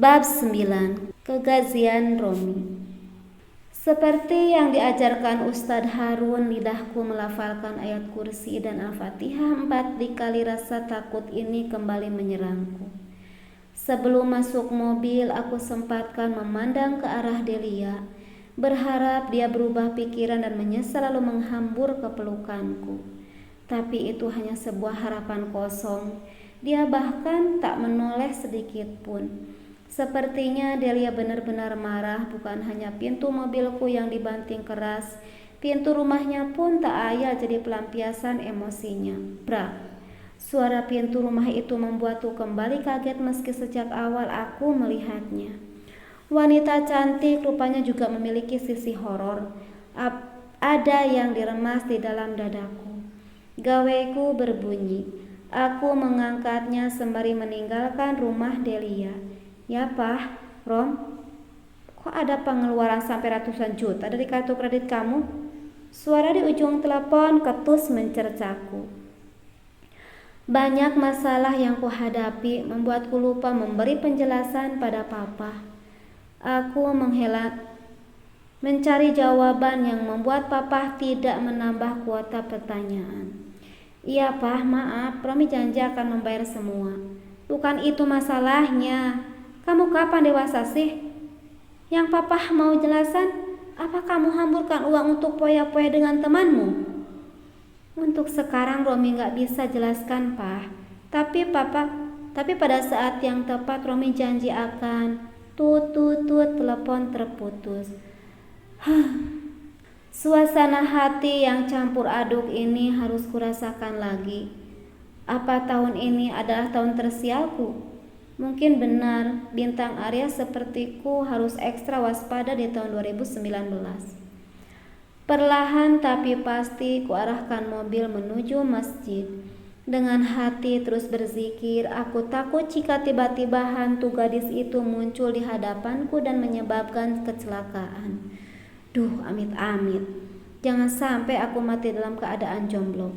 Bab 9. Kegazian Romi. Seperti yang diajarkan Ustadz Harun, lidahku melafalkan ayat kursi dan Al-Fatihah 4 dikali rasa takut ini kembali menyerangku. Sebelum masuk mobil, aku sempatkan memandang ke arah Delia, berharap dia berubah pikiran dan menyesal lalu menghambur ke pelukanku. Tapi itu hanya sebuah harapan kosong. Dia bahkan tak menoleh sedikit pun. Sepertinya Delia benar-benar marah. Bukan hanya pintu mobilku yang dibanting keras, pintu rumahnya pun tak ayal jadi pelampiasan emosinya. Brak! Suara pintu rumah itu membuatku kembali kaget meski sejak awal aku melihatnya. Wanita cantik rupanya juga memiliki sisi horor. Ada yang diremas di dalam dadaku. Gaweku berbunyi. Aku mengangkatnya sembari meninggalkan rumah Delia. Ya Pah, Rom, kok ada pengeluaran sampai ratusan juta dari kartu kredit kamu? Suara di ujung telepon ketus mencercaku. Banyak masalah yang kuhadapi membuatku lupa memberi penjelasan pada Papa. Aku mencari jawaban yang membuat Papa tidak menambah kuota pertanyaan. Iya Pah, maaf, Romi janji akan membayar semua. Bukan itu masalahnya. Kamu kapan dewasa sih? Yang Papa mau jelasan, apa kamu hamburkan uang untuk poya-poya dengan temanmu? Untuk sekarang Romi gak bisa jelaskan, Pah. Tapi pada saat yang tepat Romi janji akan. Tut, telepon terputus. Suasana hati yang campur aduk ini harus kurasakan lagi. Apa tahun ini adalah tahun tersialku? Mungkin benar, bintang Aries sepertiku harus ekstra waspada di tahun 2019. Perlahan tapi pasti kuarahkan mobil menuju masjid. Dengan hati terus berzikir, aku takut jika tiba-tiba hantu gadis itu muncul di hadapanku dan menyebabkan kecelakaan. Duh, amit-amit. Jangan sampai aku mati dalam keadaan jomblo.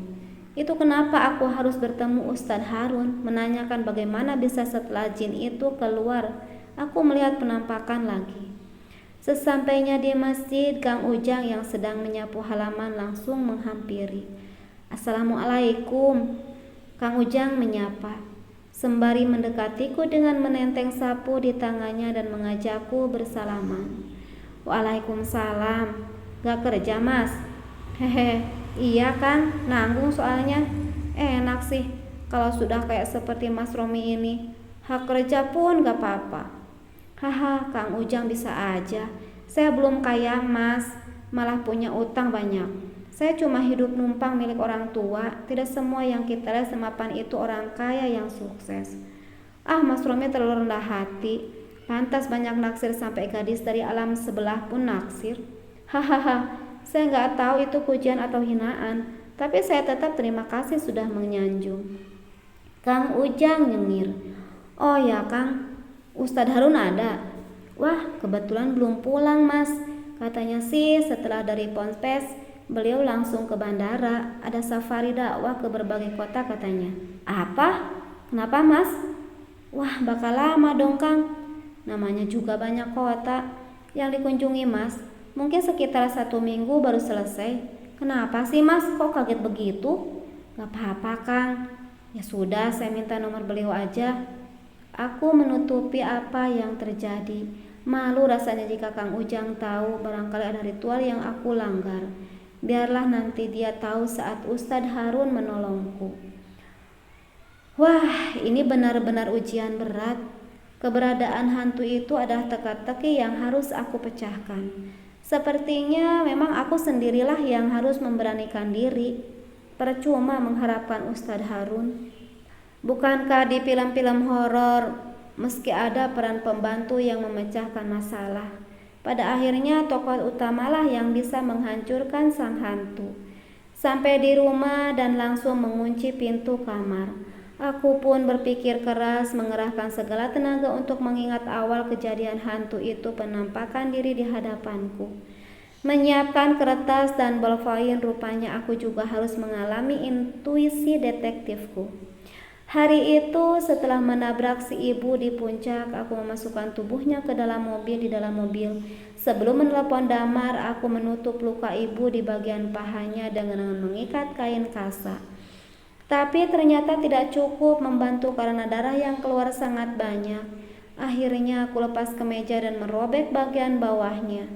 Itu kenapa aku harus bertemu Ustadz Harun, menanyakan bagaimana bisa setelah jin itu keluar, aku melihat penampakan lagi. Sesampainya di masjid, Kang Ujang yang sedang menyapu halaman langsung menghampiri. Assalamualaikum. Kang Ujang menyapa, sembari mendekatiku dengan menenteng sapu di tangannya dan mengajakku bersalaman. Waalaikumsalam. Gak kerja Mas? Hehe. Iya kan, nanggung soalnya. Enak sih kalau sudah kayak seperti Mas Romi ini. Hak kerja pun gak apa-apa. Haha, Kang Ujang bisa aja. Saya belum kaya Mas, malah punya utang banyak. Saya cuma hidup numpang milik orang tua. Tidak semua yang kita lihat semapan itu orang kaya yang sukses. Ah, Mas Romi terlalu rendah hati. Pantas banyak naksir sampai gadis dari alam sebelah pun naksir. Hahaha. Saya nggak tahu itu pujian atau hinaan, tapi saya tetap terima kasih sudah menyanjung. Kang Ujang nyengir. Oh ya Kang, Ustadz Harun ada? Wah, kebetulan belum pulang Mas. Katanya sih setelah dari Ponpes, beliau langsung ke bandara. Ada safari dakwah ke berbagai kota katanya. Apa? Kenapa Mas? Wah, bakal lama dong Kang. Namanya juga banyak kota yang dikunjungi Mas. Mungkin sekitar 1 minggu baru selesai. Kenapa sih Mas? Kok kaget begitu? Gak apa-apa Kang. Ya sudah, saya minta nomor beliau aja. Aku menutupi apa yang terjadi. Malu rasanya jika Kang Ujang tahu barangkali ada ritual yang aku langgar. Biarlah nanti dia tahu saat Ustadz Harun menolongku. Wah, ini benar-benar ujian berat. Keberadaan hantu itu adalah teka-teki yang harus aku pecahkan. Sepertinya memang aku sendirilah yang harus memberanikan diri. Percuma mengharapkan Ustadz Harun. Bukankah di film-film horor meski ada peran pembantu yang memecahkan masalah, pada akhirnya tokoh utamalah yang bisa menghancurkan sang hantu. Sampai di rumah dan langsung mengunci pintu kamar. Aku pun berpikir keras, mengerahkan segala tenaga untuk mengingat awal kejadian hantu itu penampakan diri di hadapanku. Menyiapkan kertas dan bolpoin, rupanya aku juga harus mengalami intuisi detektifku. Hari itu setelah menabrak si ibu di puncak, aku memasukkan tubuhnya ke dalam mobil. Di dalam mobil, sebelum menelepon damar, aku menutup luka ibu di bagian pahanya dengan mengikat kain kasa. Tapi ternyata tidak cukup membantu karena darah yang keluar sangat banyak. Akhirnya aku lepas kemeja dan merobek bagian bawahnya.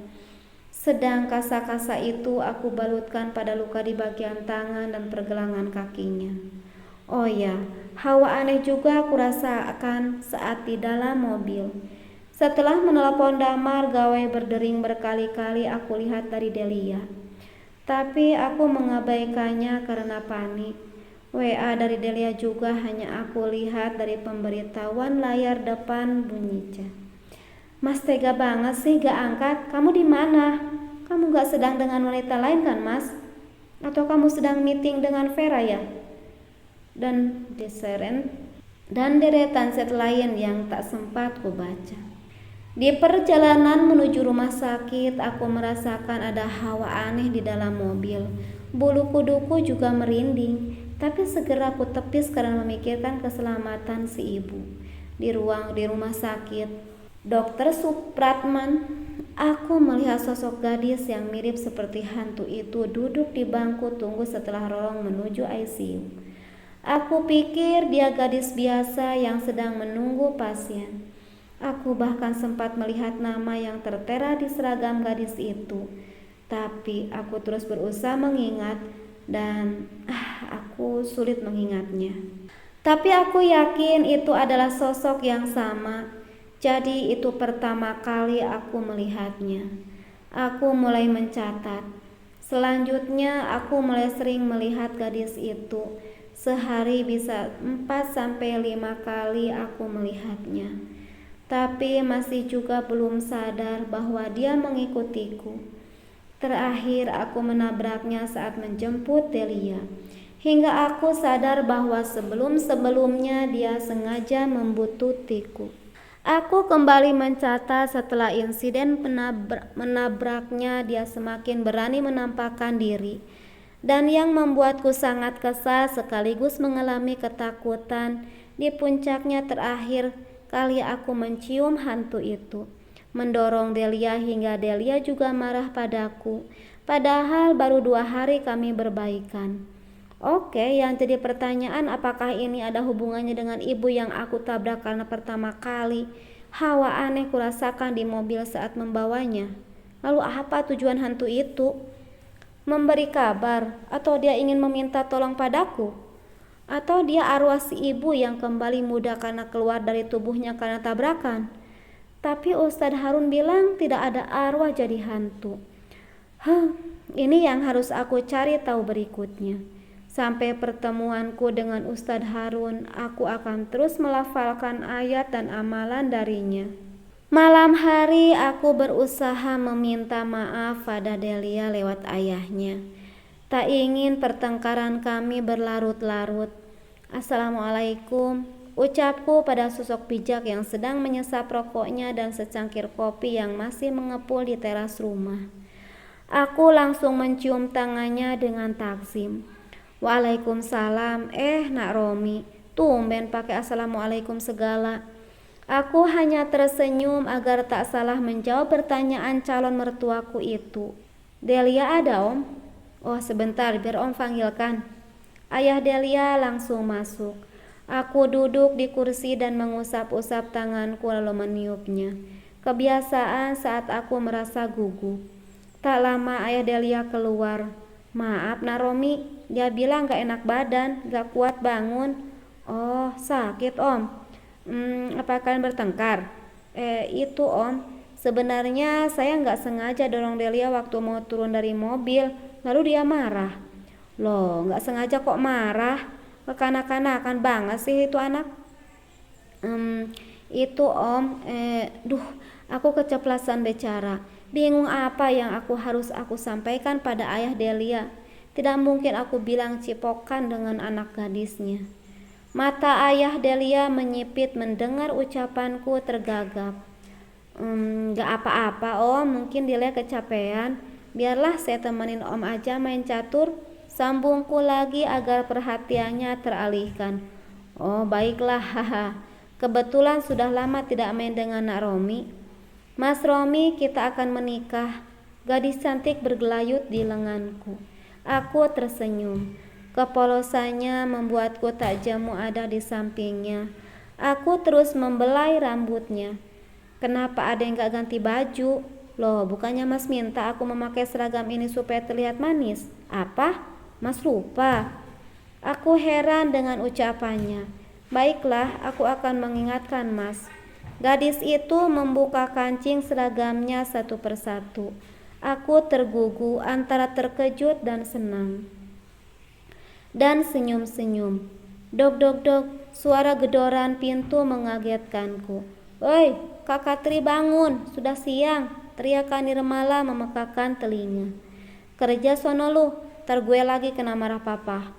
Sedang kasa-kasa itu aku balutkan pada luka di bagian tangan dan pergelangan kakinya. Oh ya, hawa aneh juga aku rasakan saat di dalam mobil. Setelah menelepon damar, gawai berdering berkali-kali aku lihat dari Delia. Tapi aku mengabaikannya karena panik. WA dari Delia juga hanya aku lihat dari pemberitahuan layar depan bunyinya. Mas tega banget sih gak angkat, kamu di mana? Kamu gak sedang dengan wanita lain kan mas? Atau kamu sedang meeting dengan Vera ya? Dan deretan chat lain yang tak sempat ku baca. Di perjalanan menuju rumah sakit, aku merasakan ada hawa aneh di dalam mobil. Bulu kuduku juga merinding, tapi segera aku tepis karena memikirkan keselamatan si ibu. Di rumah sakit Dr. Supratman, aku melihat sosok gadis yang mirip seperti hantu itu duduk di bangku tunggu setelah lorong menuju ICU. Aku pikir dia gadis biasa yang sedang menunggu pasien. Aku bahkan sempat melihat nama yang tertera di seragam gadis itu. Tapi aku terus berusaha mengingat dan aku sulit mengingatnya. Tapi aku yakin itu adalah sosok yang sama. Jadi itu pertama kali aku melihatnya. Aku mulai mencatat. Selanjutnya aku mulai sering melihat gadis itu. Sehari bisa 4-5 kali aku melihatnya. Tapi masih juga belum sadar bahwa dia mengikutiku. Terakhir aku menabraknya saat menjemput Delia. Hingga aku sadar bahwa sebelum-sebelumnya dia sengaja membututiku. Aku kembali mencatat setelah insiden menabraknya dia semakin berani menampakkan diri. Dan yang membuatku sangat kesal sekaligus mengalami ketakutan, di puncaknya terakhir kali aku mencium hantu itu, mendorong Delia hingga Delia juga marah padaku, padahal baru 2 hari kami berbaikan. Oke, yang jadi pertanyaan apakah ini ada hubungannya dengan ibu yang aku tabrak karena pertama kali hawa aneh kurasakan di mobil saat membawanya. Lalu apa tujuan hantu itu? Memberi kabar, atau dia ingin meminta tolong padaku, atau dia arwah si ibu yang kembali muda karena keluar dari tubuhnya karena tabrakan. Tapi Ustadz Harun bilang tidak ada arwah jadi hantu. Ini yang harus aku cari tahu berikutnya. Sampai pertemuanku dengan Ustadz Harun, aku akan terus melafalkan ayat dan amalan darinya. Malam hari aku berusaha meminta maaf pada Delia lewat ayahnya. Tak ingin pertengkaran kami berlarut-larut. Assalamualaikum, ucapku pada sosok bijak yang sedang menyesap rokoknya dan secangkir kopi yang masih mengepul di teras rumah. Aku langsung mencium tangannya dengan takzim. Waalaikumsalam, Nak Romi, tumben pakai assalamualaikum segala. Aku hanya tersenyum agar tak salah menjawab pertanyaan calon mertuaku itu. Delia ada om? Oh sebentar biar om panggilkan. Ayah Delia langsung masuk. Aku duduk di kursi dan mengusap-usap tanganku lalu meniupnya. Kebiasaan saat aku merasa gugup. Tak lama ayah Delia keluar. Maaf Nak Romi, dia bilang gak enak badan, gak kuat bangun. Oh sakit om. Apa kalian bertengkar? Itu om, sebenarnya saya nggak sengaja dorong Delia waktu mau turun dari mobil, lalu dia marah. Loh, nggak sengaja kok marah? Kekanak-kanakan banget sih itu anak. Itu om, aku keceplosan bicara. Bingung apa yang harus aku sampaikan pada ayah Delia. Tidak mungkin aku bilang cipokan dengan anak gadisnya. Mata ayah Delia menyipit mendengar ucapanku tergagap. Gak apa-apa om, mungkin Delia kecapean. Biarlah saya temenin om aja main catur. Sambungku lagi agar perhatiannya teralihkan. Oh baiklah, haha. Kebetulan sudah lama tidak main dengan Nak Romi. Mas Romi, kita akan menikah. Gadis cantik bergelayut di lenganku. Aku tersenyum. Kepolosannya membuatku tak jemu ada di sampingnya. Aku terus membelai rambutnya. Kenapa ada yang gak ganti baju? Loh, bukannya Mas minta aku memakai seragam ini supaya terlihat manis? Apa? Mas lupa? Aku heran dengan ucapannya. Baiklah, aku akan mengingatkan Mas. Gadis itu membuka kancing seragamnya satu persatu. Aku tergugu antara terkejut dan senang. Dan senyum-senyum. Dok dok dok, suara gedoran pintu mengagetkanku. Woi, Kakak Tri bangun, sudah siang. Teriakan Nirmala memekakan telinga. Kerja sono lu, ntar gue lagi kena marah papa.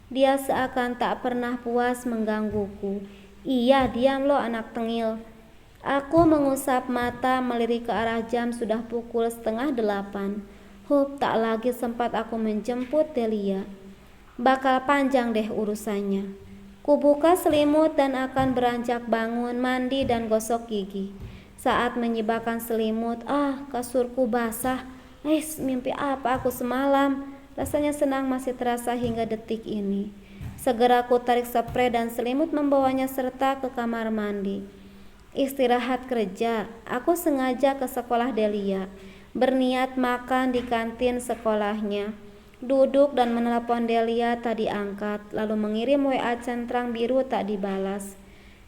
Dia seakan tak pernah puas menggangguku. Iya, diam lo anak tengil. Aku mengusap mata melirik ke arah jam sudah pukul 7:30. Tak lagi sempat aku menjemput Delia. Bakal panjang deh urusannya. Kubuka selimut dan akan beranjak bangun, mandi dan gosok gigi. Saat menyibakkan selimut, kasurku basah. Mimpi apa aku semalam? Rasanya senang masih terasa hingga detik ini. Segera aku tarik spray dan selimut membawanya serta ke kamar mandi. Istirahat kerja, aku sengaja ke sekolah Delia, berniat makan di kantin sekolahnya. Duduk dan menelepon Delia tak diangkat, lalu mengirim WA centang biru tak dibalas.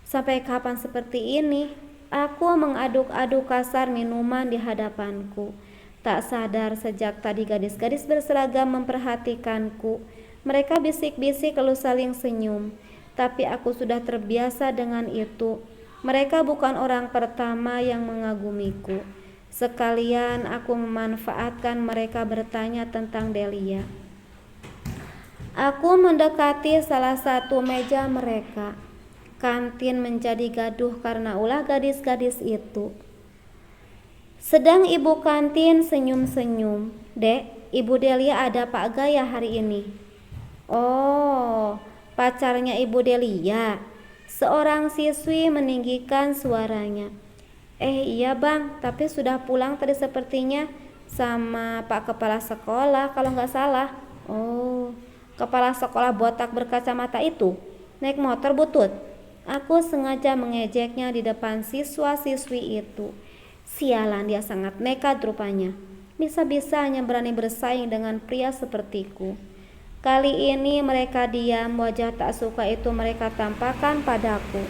Sampai kapan seperti ini? Aku mengaduk-aduk kasar minuman di hadapanku. Tak sadar sejak tadi gadis-gadis berseragam memperhatikanku. Mereka bisik-bisik lalu saling senyum. Tapi aku sudah terbiasa dengan itu. Mereka bukan orang pertama yang mengagumiku. Sekalian aku memanfaatkan mereka bertanya tentang Delia. Aku mendekati salah satu meja mereka. Kantin menjadi gaduh karena ulah gadis-gadis itu. Sedang ibu kantin senyum-senyum. Dek, Ibu Delia ada Pak Gaya hari ini. Oh, pacarnya Ibu Delia. Seorang siswi meninggikan suaranya. Iya bang, tapi sudah pulang tadi sepertinya sama Pak Kepala Sekolah kalau nggak salah. Oh, Kepala Sekolah botak berkacamata itu naik motor butut. Aku sengaja mengejeknya di depan siswa-siswi itu. Sialan, dia sangat nekat rupanya. Bisa-bisanya berani bersaing dengan pria sepertiku. Kali ini mereka diam, wajah tak suka itu mereka tampakkan padaku.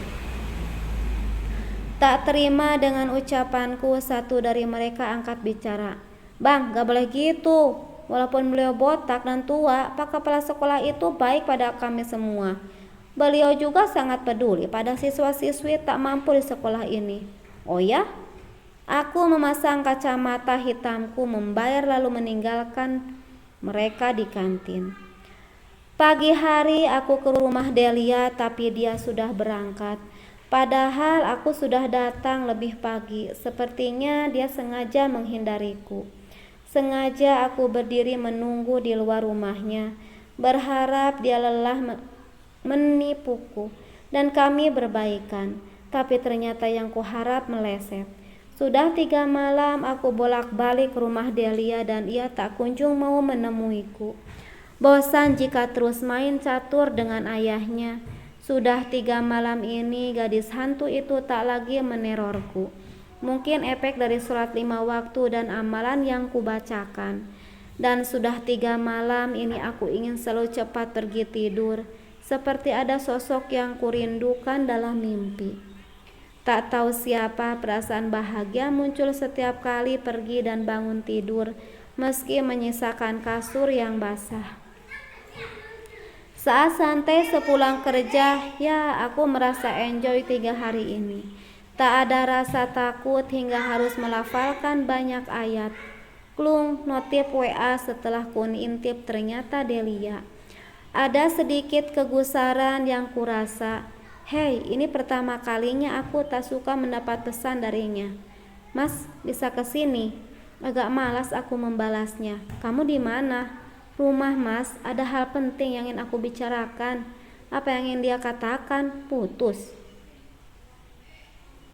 Tak terima dengan ucapanku, satu dari mereka angkat bicara. Bang, gak boleh gitu. Walaupun beliau botak dan tua, Pak Kepala Sekolah itu baik pada kami semua. Beliau juga sangat peduli pada siswa-siswi tak mampu di sekolah ini. Oh ya? Aku memasang kacamata hitamku, membayar lalu meninggalkan mereka di kantin. Pagi hari aku ke rumah Delia, tapi dia sudah berangkat. Padahal aku sudah datang lebih pagi. Sepertinya dia sengaja menghindariku. Sengaja aku berdiri menunggu di luar rumahnya, berharap dia lelah menipuku dan kami berbaikan. Tapi ternyata yang kuharap meleset. Sudah 3 malam aku bolak-balik ke rumah Delia dan ia tak kunjung mau menemuiku. Bosan jika terus main catur dengan ayahnya. Sudah 3 malam ini gadis hantu itu tak lagi menerorku. Mungkin efek dari sholat 5 waktu dan amalan yang kubacakan. Dan sudah 3 malam ini aku ingin selalu cepat pergi tidur. Seperti ada sosok yang kurindukan dalam mimpi. Tak tahu siapa, perasaan bahagia muncul setiap kali pergi dan bangun tidur, meski menyisakan kasur yang basah. Saat santai sepulang kerja, aku merasa enjoy 3 hari ini. Tak ada rasa takut hingga harus melafalkan banyak ayat. Klung, notif WA setelah kunintip ternyata Delia. Ada sedikit kegusaran yang kurasa. Hei, ini pertama kalinya aku tak suka mendapat pesan darinya. Mas, bisa kesini? Agak malas aku membalasnya. Kamu di mana? Rumah Mas, ada hal penting yang ingin aku bicarakan. Apa yang ingin dia katakan? Putus.